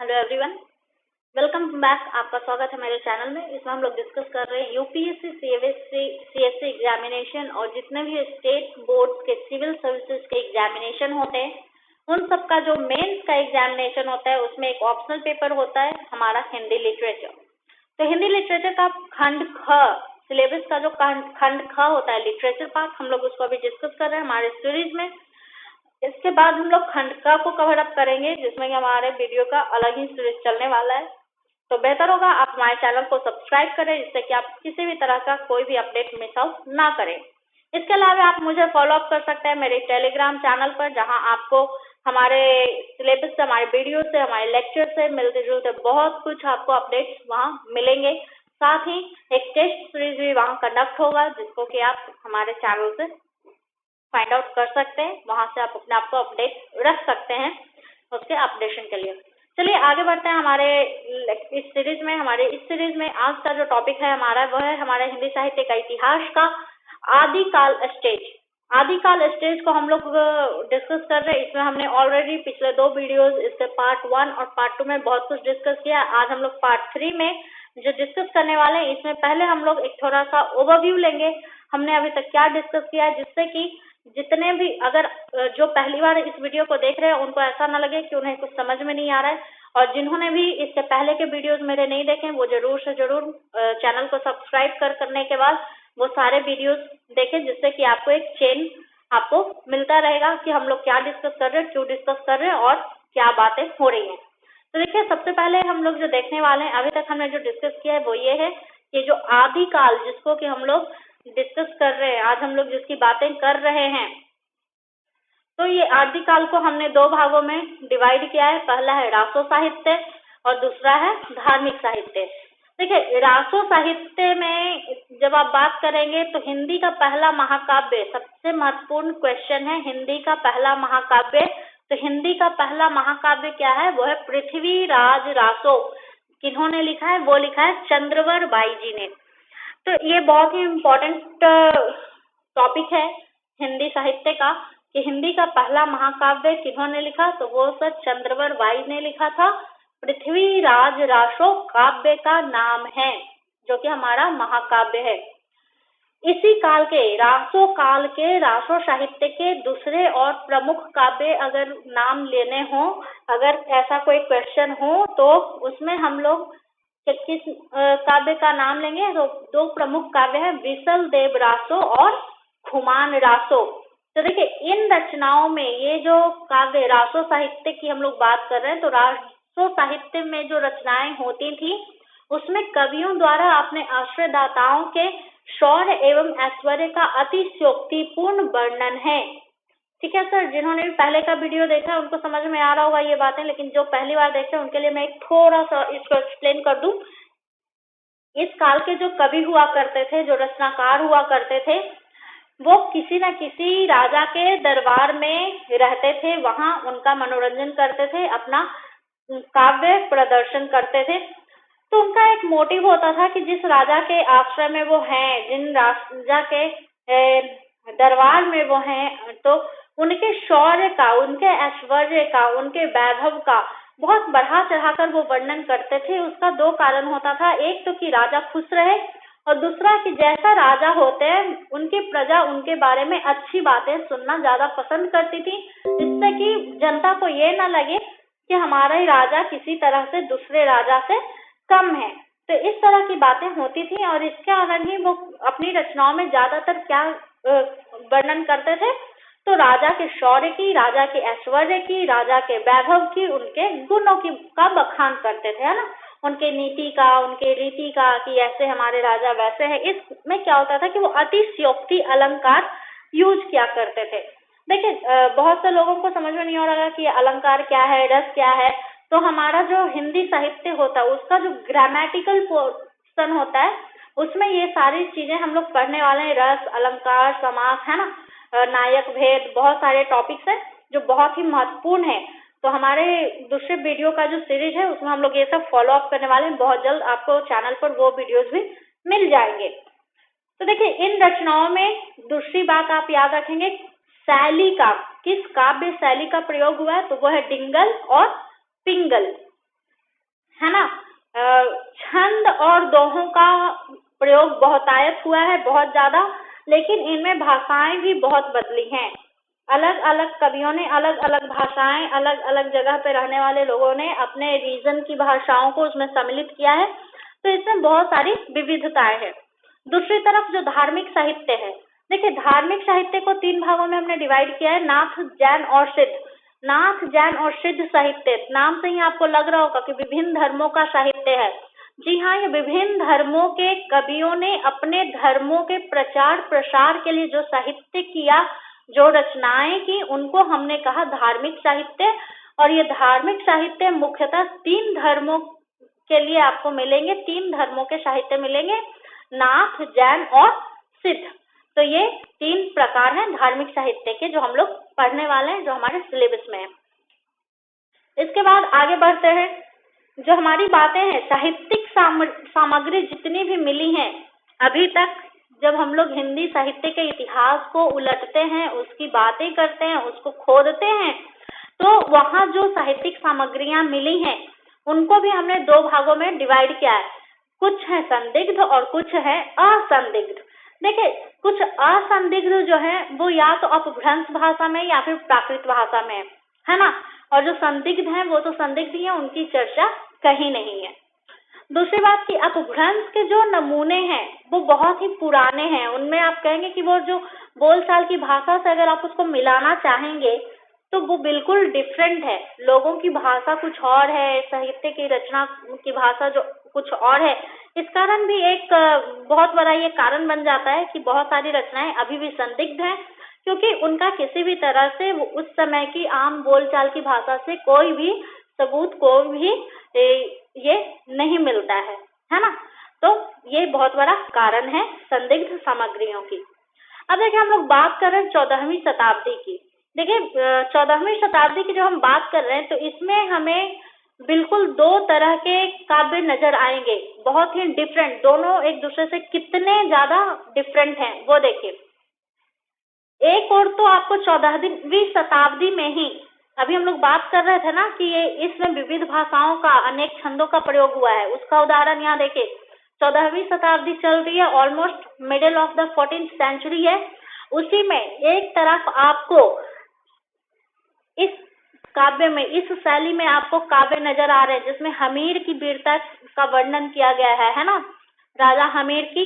Hello everyone, welcome back. आपका स्वागत है मेरे चैनल में। इसमें हम लोग डिस्कस कर रहे हैं यूपीएससी, सीएससी एग्जामिनेशन और जितने भी स्टेट बोर्ड के सिविल सर्विसेज के एग्जामिनेशन होते हैं उन सब का जो मेंस का एग्जामिनेशन होता है उसमें एक ऑप्शनल पेपर होता है हमारा हिंदी लिटरेचर। तो हिंदी लिटरेचर का खंड ख सिलेबस का जो खंड ख होता है लिटरेचर पार्ट, हम लोग उसको अभी डिस्कस कर रहे हैं हमारे सीरीज में। इसके बाद हम लोग खंड का को कवर अप करेंगे जिसमें कि हमारे वीडियो का अलग ही सीरीज चलने वाला है। तो बेहतर होगा आप हमारे चैनल को सब्सक्राइब करें जिससे कि आप किसी भी तरह का कोई भी अपडेट मिस आउट ना करें। इसके अलावा आप मुझे फॉलो अप कर सकते हैं मेरे टेलीग्राम चैनल पर, जहां आपको हमारे सिलेबस से, हमारे वीडियो से, हमारे लेक्चर से मिलते जुलते बहुत कुछ आपको अपडेट्स वहां मिलेंगे। साथ ही एक टेस्ट सीरीज भी वहां कंडक्ट होगा जिसको कि आप हमारे चैनल से फाइंड आउट कर सकते हैं। वहां से आप अपने आप को अपडेट रख सकते हैं उसके अपडेशन के लिए। चलिए आगे बढ़ते हैं हमारे इस सीरीज में। हमारे इस सीरीज में आज का जो टॉपिक है हमारा वह है हमारे हिंदी साहित्य का इतिहास का आदिकाल स्टेज। आदिकाल स्टेज को हम लोग डिस्कस कर रहे हैं। इसमें हमने ऑलरेडी पिछले 2 वीडियोस, इसके पार्ट 1 और पार्ट 2 में बहुत कुछ डिस्कस किया। आज हम लोग पार्ट 3 में जो डिस्कस करने वाले हैं, इसमें पहले हम लोग एक थोड़ा सा ओवरव्यू लेंगे हमने अभी तक क्या डिस्कस किया है, जिससे कि जितने भी अगर जो पहली बार इस वीडियो को देख रहे हैं उनको ऐसा ना लगे कि उन्हें कुछ समझ में नहीं आ रहा है, और जिन्होंने भी इससे पहले के वीडियोस मेरे नहीं देखे वो जरूर से जरूर चैनल को सब्सक्राइब करने के बाद वो सारे वीडियोस देखें, जिससे कि आपको एक चेन आपको मिलता रहेगा कि हम लोग क्या डिस्कस कर रहे हैं, क्यों डिस्कस कर रहे हैं और क्या बातें हो रही हैं। तो देखिए, सबसे पहले हम लोग जो देखने वाले हैं, अभी तक हमने जो डिस्कस किया है वो ये है कि जो आदिकाल जिसको कि हम लोग डिस्कस कर रहे हैं, आज हम लोग जिसकी बातें कर रहे हैं, तो ये आदिकाल को हमने 2 भागों में डिवाइड किया है। पहला है रासो साहित्य और दूसरा है धार्मिक साहित्य। देखिए, रासो साहित्य में जब आप बात करेंगे तो हिंदी का पहला महाकाव्य, सबसे महत्वपूर्ण क्वेश्चन है, हिंदी का पहला महाकाव्य। तो हिंदी का पहला महाकाव्य क्या है? वो है पृथ्वीराज रासो। किन्होंने लिखा है? वो लिखा है चंद्रवर बाई जी ने। तो ये बहुत ही इम्पोर्टेंट टॉपिक है हिंदी साहित्य का कि हिंदी का पहला महाकाव्य किन्होंने लिखा, तो वो सर चंद्रवर बाई ने लिखा था। पृथ्वीराज रासो काव्य का नाम है जो कि हमारा महाकाव्य है। इसी काल के रासो साहित्य के दूसरे और प्रमुख काव्य अगर नाम लेने हो, अगर ऐसा कोई क्वेश्चन हो तो उसमें हम लोग किस काव्य का नाम लेंगे? तो 2 प्रमुख काव्य हैं, विसल देव रासो और खुमान रासो। तो देखिए, इन रचनाओं में ये जो काव्य रासो साहित्य की हम लोग बात कर रहे हैं, तो रासो साहित्य में जो रचनाएं होती थी उसमें कवियों द्वारा अपने आश्रयदाताओं के शौर्य एवं ऐश्वर्य का अतिशयोक्तिपूर्ण वर्णन है। ठीक है सर, जिन्होंने भी पहले का वीडियो देखा है उनको समझ में आ रहा होगा ये बातें, लेकिन जो पहली बार देख रहे हैं उनके लिए मैं एक थोड़ा सा इसको एक्सप्लेन कर दूं। इस काल के जो कवि हुआ करते थे, जो रचनाकार हुआ करते थे, वो किसी न किसी राजा के दरबार में रहते थे, वहां उनका मनोरंजन करते थे, अपना काव्य प्रदर्शन करते थे। तो उनका एक मोटिव होता था कि जिस राजा के आश्रय में वो हैं, जिन राजा के दरबार में वो हैं, तो उनके शौर्य का, उनके ऐश्वर्य का, उनके वैभव का बहुत बढ़ा चढ़ाकर वो वर्णन करते थे। उसका 2 कारण होता था, एक तो कि राजा खुश रहे और दूसरा कि जैसा राजा होते हैं उनकी प्रजा उनके बारे में अच्छी बातें सुनना ज्यादा पसंद करती थी, जिससे कि जनता को ये ना लगे कि हमारा ही राजा किसी तरह से दूसरे राजा से कम है। तो इस तरह की बातें होती थी और इसके कारण ही वो अपनी रचनाओं में ज्यादातर क्या वर्णन करते थे? तो राजा के शौर्य की, राजा के ऐश्वर्य की, राजा के वैभव की, उनके गुणों की का बखान करते थे, है ना, उनके नीति का, उनके रीति का, कि ऐसे हमारे राजा वैसे हैं। इसमें क्या होता था कि वो अतिशयोक्ति अलंकार यूज किया करते थे। देखिए, बहुत से लोगों को समझ में नहीं हो रहा कि अलंकार क्या है, रस क्या है। तो हमारा जो हिंदी साहित्य होता है उसका जो ग्रामेटिकल पोर्शन होता है उसमें ये सारी चीजें हम लोग पढ़ने वाले हैं, रस, अलंकार, समास, है ना, नायक भेद, बहुत सारे टॉपिक्स हैं जो बहुत ही महत्वपूर्ण है। तो हमारे दूसरे वीडियो का जो सीरीज है उसमें हम लोग ये सब फॉलो अप करने वाले हैं। बहुत जल्द आपको चैनल पर वो वीडियोस भी मिल जाएंगे। तो देखिए, इन रचनाओं में दूसरी बात आप याद रखेंगे, शैली का, किस काव्य शैली का प्रयोग हुआ है, तो वो है डिंगल और पिंगल। है ना। छंद और दोहों का प्रयोग बहुतायत हुआ है, बहुत ज्यादा, लेकिन इनमें भाषाएं भी बहुत बदली हैं। अलग अलग कवियों ने अलग अलग भाषाएं, अलग अलग जगह पे रहने वाले लोगों ने अपने रीजन की भाषाओं को उसमें सम्मिलित किया है, तो इसमें बहुत सारी विविधताएं हैं। दूसरी तरफ जो धार्मिक साहित्य है, देखिए धार्मिक साहित्य को 3 भागों में हमने डिवाइड किया है, नाथ, जैन और सिद्ध। नाथ, जैन और सिद्ध साहित्य, नाम से ही आपको लग रहा होगा कि विभिन्न धर्मों का साहित्य है। जी हाँ, ये विभिन्न धर्मों के कवियों ने अपने धर्मों के प्रचार प्रसार के लिए जो साहित्य किया, जो रचनाएं की, उनको हमने कहा धार्मिक साहित्य। और ये धार्मिक साहित्य मुख्यतः 3 धर्मों के लिए आपको मिलेंगे, 3 धर्मों के साहित्य मिलेंगे, नाथ, जैन और सिद्ध। तो ये 3 प्रकार हैं धार्मिक साहित्य के, जो हम लोग पढ़ने वाले हैं, जो हमारे सिलेबस में है। इसके बाद आगे बढ़ते हैं। जो हमारी बातें हैं, साहित्यिक सामग्री जितनी भी मिली हैं अभी तक, जब हम लोग हिंदी साहित्य के इतिहास को उलटते हैं, उसकी बातें करते हैं, उसको खोदते हैं, तो वहाँ जो साहित्यिक सामग्रियां मिली हैं उनको भी हमने 2 भागों में डिवाइड किया है। कुछ है संदिग्ध और कुछ है असंदिग्ध। देखिए, कुछ असंदिग्ध जो है वो या तो अपभ्रंश भाषा में या फिर प्राकृत भाषा में है ना। और जो संदिग्ध हैं वो तो संदिग्ध ही है, उनकी चर्चा कहीं नहीं है। दूसरी बात कि अपभ्रंश के जो नमूने हैं वो बहुत ही पुराने हैं। उनमें आप कहेंगे कि वो जो बोलचाल की भाषा से अगर आप उसको मिलाना चाहेंगे तो वो बिल्कुल डिफरेंट है। लोगों की भाषा कुछ और है, साहित्य की रचना की भाषा जो कुछ और है। इस कारण भी एक बहुत बड़ा ये कारण बन जाता है कि बहुत सारी रचनाएं अभी भी संदिग्ध हैं, क्योंकि उनका किसी भी तरह से उस समय की आम बोलचाल की भाषा से कोई भी सबूत, कोई भी ये नहीं मिलता है ना। तो ये बहुत बड़ा कारण है संदिग्ध सामग्रियों की। अब देखिए, हम लोग बात कर रहे हैं 14वीं शताब्दी की। देखिए, 14वीं शताब्दी की जो हम बात कर रहे हैं, तो इसमें हमें बिल्कुल 2 तरह के काव्य नजर आएंगे, बहुत ही डिफरेंट। दोनों एक दूसरे से कितने ज्यादा डिफरेंट हैं वो देखिए। एक और तो आपको 14वीं शताब्दी में ही, अभी हम लोग बात कर रहे थे ना कि ये इसमें विविध भाषाओं का, अनेक छंदों का प्रयोग हुआ है, उसका उदाहरण यहाँ देखिए। 14वीं शताब्दी चल रही है, almost middle of the 14th century है। उसी में एक तरफ आपको इस काव्य में, इस शैली में आपको काव्य नजर आ रहे हैं जिसमें हमीर की वीरता का वर्णन किया गया है ना। राजा हमीर की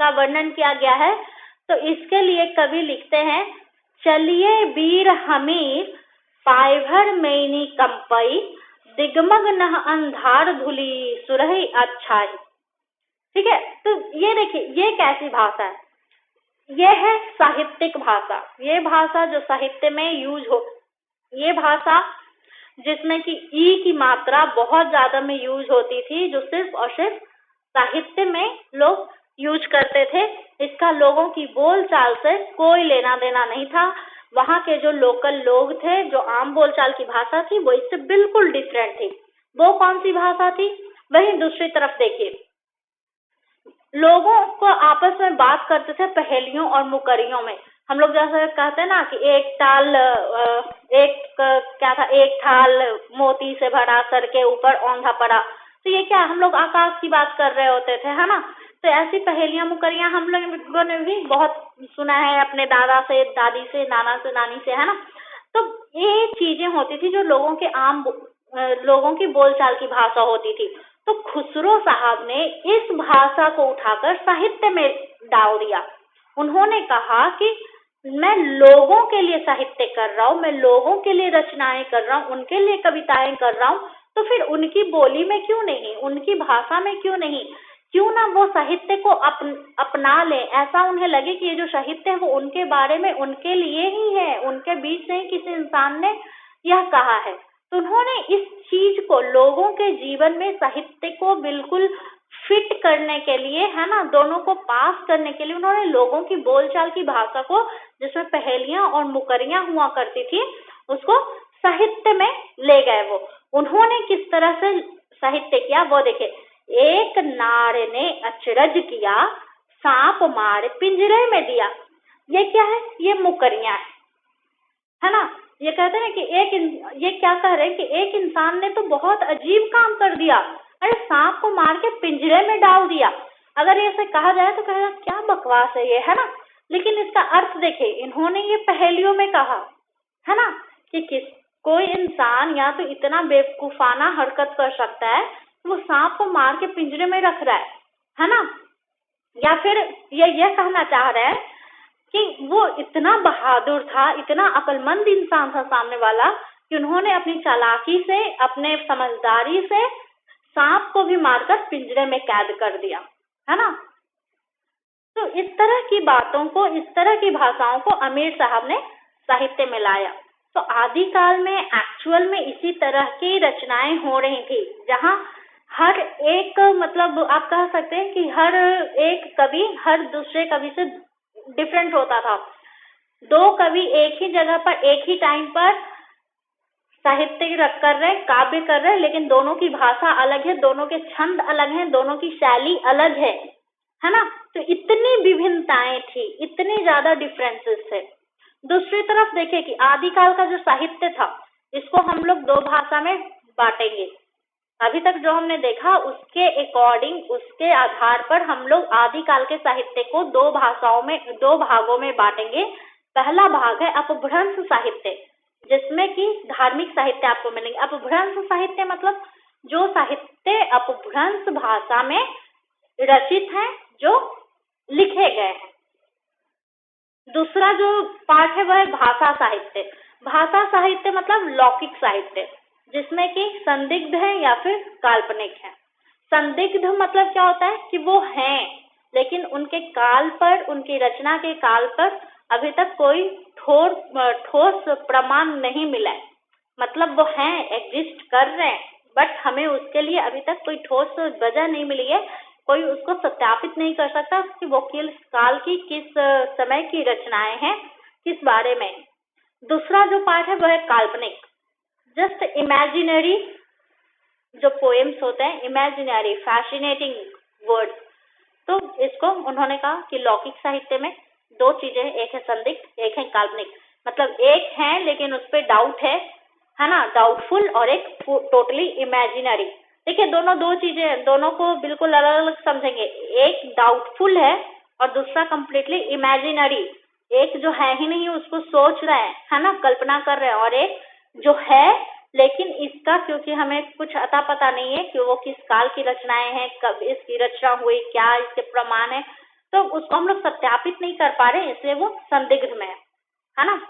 का वर्णन किया गया है। तो इसके लिए कवि लिखते हैं, चलिए वीर हमीर पायभर मैनी कंपई, दिगमग नह अंधार धुली सुरही अच्छाई। ठीक है, तो ये देखिए, ये कैसी भाषा है? ये है साहित्यिक भाषा। ये भाषा जो साहित्य में यूज हो, ये भाषा जिसमें कि ई की मात्रा बहुत ज्यादा में यूज होती थी, जो सिर्फ और सिर्फ साहित्य में लोग यूज करते थे। इसका लोगों की बोलचाल से कोई लेना देना नहीं था। वहाँ के जो लोकल लोग थे, जो आम बोलचाल की भाषा थी, वो इससे बिल्कुल डिफरेंट थी। वो कौन सी भाषा थी? वहीं दूसरी तरफ देखिए, लोगों को आपस में बात करते थे पहेलियों और मुकरियों में। हम लोग जैसे कहते हैं ना कि क्या था, एक थाल मोती से भरा, सर के ऊपर औंधा पड़ा। तो ये क्या, हम लोग आकाश की बात कर रहे होते थे, है ना। तो ऐसी पहेलियां मुकरियां हम लोगों ने भी बहुत सुना है अपने दादा से, दादी से, नाना से, नानी से, है ना। तो ये चीजें होती थी जो लोगों की बोलचाल की भाषा होती थी। तो खुसरो साहब ने इस भाषा को उठाकर साहित्य में डाल दिया। उन्होंने कहा कि मैं लोगों के लिए साहित्य कर रहा हूँ, मैं लोगों के लिए रचनाएं कर रहा हूँ, उनके लिए कविताएं कर रहा हूँ, तो फिर उनकी बोली में क्यों नहीं, उनकी भाषा में क्यों नहीं? क्यों ना वो साहित्य को अपना ले। ऐसा उन्हें लगे कि ये जो साहित्य है वो उनके बारे में, उनके लिए ही है, उनके बीच से ही किसी इंसान ने यह कहा है। तो उन्होंने इस चीज को, लोगों के जीवन में साहित्य को बिल्कुल फिट करने के लिए, है ना, दोनों को पास करने के लिए, उन्होंने लोगों की बोलचाल की भाषा को, जिसमें पहेलियां और मुकरियां हुआ करती थी, उसको साहित्य में ले गए। वो उन्होंने किस तरह से साहित्य किया वो देखिए। एक नार ने अचरज किया, सांप मार पिंजरे में दिया। ये क्या है? ये मुकरियां है ना। ये कहते हैं कि ये क्या कह रहे हैं कि एक इंसान ने तो बहुत अजीब काम कर दिया, अरे सांप को मार के पिंजरे में डाल दिया। अगर ऐसे कहा जाए तो कहेगा क्या बकवास है ये, है ना। लेकिन इसका अर्थ देखिए, इन्होंने ये पहेलियों में कहा, है ना, कि कोई इंसान या तो इतना बेवकूफाना हरकत कर सकता है, वो सांप को मार के पिंजरे में रख रहा है ना। या फिर ये कहना चाह रहे हैं कि वो इतना बहादुर था, इतना अक्लमंद इंसान था सामने वाला, कि उन्होंने अपनी चालाकी से, अपने समझदारी से सांप को भी मारकर पिंजरे में कैद कर दिया, है ना। तो इस तरह की बातों को, इस तरह की भाषाओं को अमीर साहब ने साहित्य में लाया। तो आदिकाल में एक्चुअल में इसी तरह की रचनाएं हो रही थी, जहां हर एक, मतलब आप कह सकते हैं कि हर एक कवि हर दूसरे कवि से डिफरेंट होता था। दो कवि एक ही जगह पर एक ही टाइम पर साहित्य कर रहे, काव्य कर रहे, लेकिन दोनों की भाषा अलग है, दोनों के छंद अलग हैं, दोनों की शैली अलग है ना। तो इतनी विभिन्नताएं थी, इतने ज्यादा डिफरेंसेस थे। दूसरी तरफ देखें कि आदिकाल का जो साहित्य था, इसको हम लोग दो भाषा में बांटेंगे। अभी तक जो हमने देखा उसके अकॉर्डिंग, उसके आधार पर हम लोग आदिकाल के साहित्य को दो भाषाओं में, दो भागों में बांटेंगे। पहला भाग है अपभ्रंश साहित्य, जिसमें कि धार्मिक साहित्य आपको मिलेंगे। अपभ्रंश साहित्य मतलब जो साहित्य अपभ्रंश भाषा में रचित है, जो लिखे गए हैं। दूसरा जो पार्ट है वह है भाषा साहित्य। भाषा साहित्य मतलब लौकिक साहित्य, जिसमें कि संदिग्ध है या फिर काल्पनिक है। संदिग्ध मतलब क्या होता है कि वो हैं, लेकिन उनके काल पर, उनकी रचना के काल पर अभी तक कोई ठोस प्रमाण नहीं मिला है। मतलब वो हैं, एग्जिस्ट कर रहे हैं, बट हमें उसके लिए अभी तक कोई ठोस वजह नहीं मिली है। कोई उसको सत्यापित नहीं कर सकता कि वो किस काल की, किस समय की रचनाएं हैं, किस बारे में। दूसरा जो पार्ट है वह है काल्पनिक, जस्ट इमेजिनरी जो पोएम्स होते हैं, इमेजिनरी फैसिनेटिंग वर्ड्स। तो इसको उन्होंने कहा कि लौकिक साहित्य में दो चीजें हैं, एक है संदिग्ध, एक है काल्पनिक। मतलब एक है लेकिन उस पर डाउट है ना, डाउटफुल, और एक टोटली इमेजिनरी। देखिए दोनों दो चीजें हैं, दोनों को बिल्कुल अलग अलग समझेंगे। एक डाउटफुल है और दूसरा कंप्लीटली इमेजिनरी। एक जो है ही नहीं उसको सोच रहे हैं, है ना, कल्पना कर रहे हैं, और एक जो है लेकिन इसका, क्योंकि हमें कुछ अता पता नहीं है कि वो किस काल की रचनाएं हैं, कब इसकी रचना हुई, क्या इसके प्रमाण है, तो उसको हम लोग सत्यापित नहीं कर पा रहे, इसलिए वो संदिग्ध में है ना।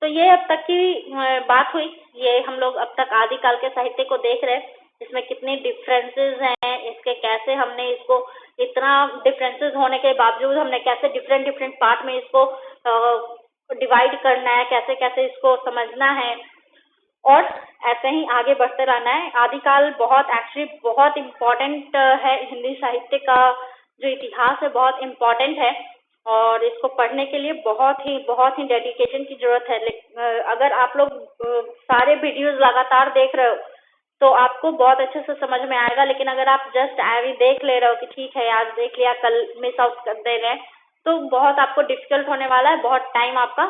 तो ये अब तक की बात हुई। ये हम लोग अब तक आदिकाल के साहित्य को देख रहे हैं, इसमें कितने डिफरेंसेस हैं, इसके कैसे हमने इसको, इतना डिफरेंसेस होने के बावजूद हमने कैसे डिफरेंट डिफरेंट पार्ट में इसको डिवाइड करना है, कैसे कैसे इसको समझना है, और ऐसे ही आगे बढ़ते रहना है। आदिकाल बहुत एक्चुअली बहुत इम्पोर्टेंट है, हिंदी साहित्य का जो इतिहास है बहुत इम्पोर्टेंट है, और इसको पढ़ने के लिए बहुत ही डेडिकेशन की जरूरत है। अगर आप लोग सारे वीडियोस लगातार देख रहे हो तो आपको बहुत अच्छे से समझ में आएगा, लेकिन अगर आप जस्ट ऐवी देख ले रहे हो कि ठीक है आज देख लिया, कल मिस आउट कर दे रहे हैं, तो बहुत आपको डिफिकल्ट होने वाला है, बहुत टाइम आपका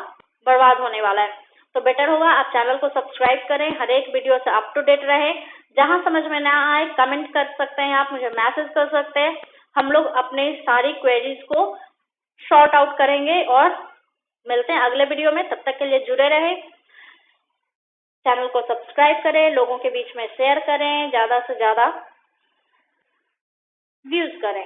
बर्बाद होने वाला है। तो बेटर होगा आप चैनल को सब्सक्राइब करें, हर एक वीडियो से अप टू डेट रहे। जहां समझ में ना आए कमेंट कर सकते हैं, आप मुझे मैसेज कर सकते हैं, हम लोग अपने सारी क्वेरीज को शॉर्ट आउट करेंगे। और मिलते हैं अगले वीडियो में, तब तक के लिए जुड़े रहे, चैनल को सब्सक्राइब करें, लोगों के बीच में शेयर करें, ज्यादा से ज्यादा व्यूज करें।